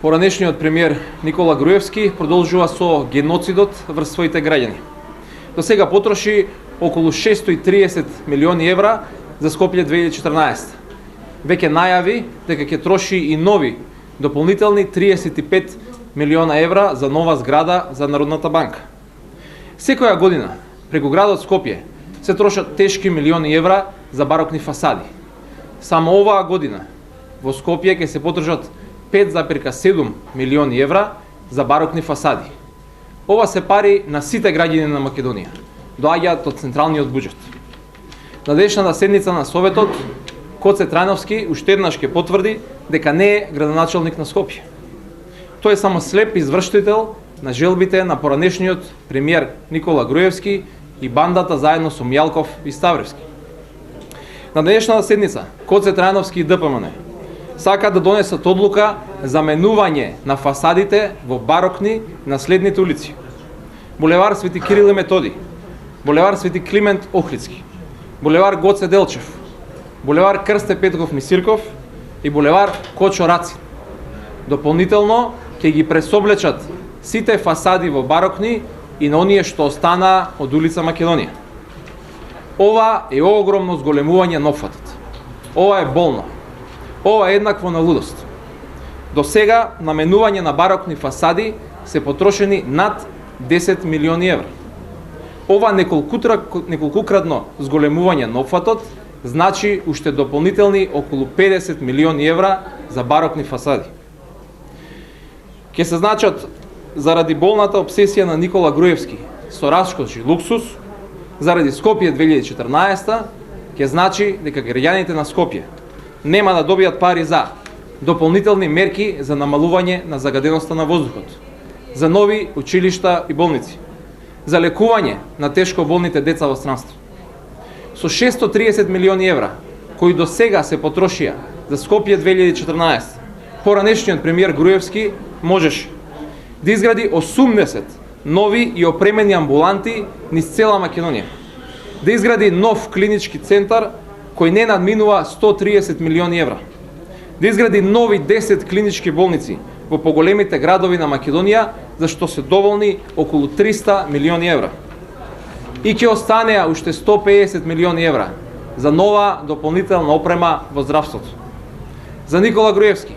Поранешниот премиер Никола Груевски продолжува со геноцидот врз своите граѓани. До сега потроши околу 630 милиони евра за Скопје 2014. Веќе најави дека ќе троши и нови дополнителни 35 милиона евра за нова зграда за Народната банка. Секоја година преку градот Скопје се трошат тешки милиони евра за барокни фасади. Само оваа година во Скопје ќе се потрошат 5,7 милиони евра за барокни фасади. Ова се пари на сите граѓани на Македонија. Доаѓаат од централниот буџет. На денешната седница на Советот, Коце Трајновски уште еднаш ќе потврди дека не е градоначалник на Скопје. Тој е само слеп извршител на желбите на поранешниот премиер Никола Груевски и бандата заедно со Мјалков и Ставревски. На денешната седница Коце Трајновски и ДПМН сака да донесат одлука за менување на фасадите во барокни на следните улици: булевар Свети Кирил и Методи, булевар Свети Климент Охридски, булевар Гоце Делчев, булевар Крсте Петков Мисирков и булевар Кочо Рацин. Дополнително ќе ги пресоблечат сите фасади во барокни и на оние што останаа од улица Македонија. Ова е огромно зголемување на опфатот. Ова е болно. Ова е еднакво на лудост. До сега на менување на барокни фасади се потрошени над 10 милиони евра. Ова неколкукратно зголемување на опфатот значи уште дополнителни околу 50 милиони евра за барокни фасади. Ке се значат заради болната обсесија на Никола Груевски со раскош и луксус, заради Скопје 2014, ке значи дека граѓаните на Скопје нема да добијат пари за дополнителни мерки за намалување на загаденоста на воздухот, за нови училишта и болници, за лекување на тешко болните деца во странство. Со 630 милиони евра, кои до сега се потрошија за Скопје 2014, поранешниот премиер Груевски можеше да изгради 80 нови и опремени амбуланти низ цела Македонија, да изгради нов клинички центар кој не надминува 130 милиони евра, да изгради нови 10 клинички болници во поголемите градови на Македонија, за што се доволни околу 300 милиони евра. И ќе останеа уште 150 милиони евра за нова дополнителна опрема во здравството. За Никола Груевски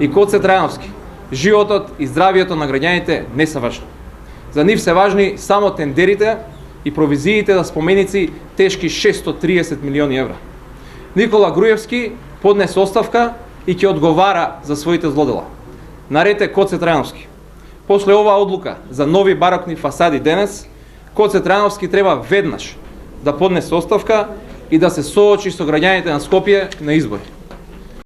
и Коце Трајновски животот и здравието на граѓаните не се важни. За нив се важни само тендерите и провизиите за споменици тешки 630 милиони евра. Никола Груевски поднесе оставка и ќе одговара за своите злодела. Наред е Коце Трајновски. После оваа одлука за нови барокни фасади денес, Коце Трајновски треба веднаш да поднесе оставка и да се соочи со граѓаните на Скопје на избори.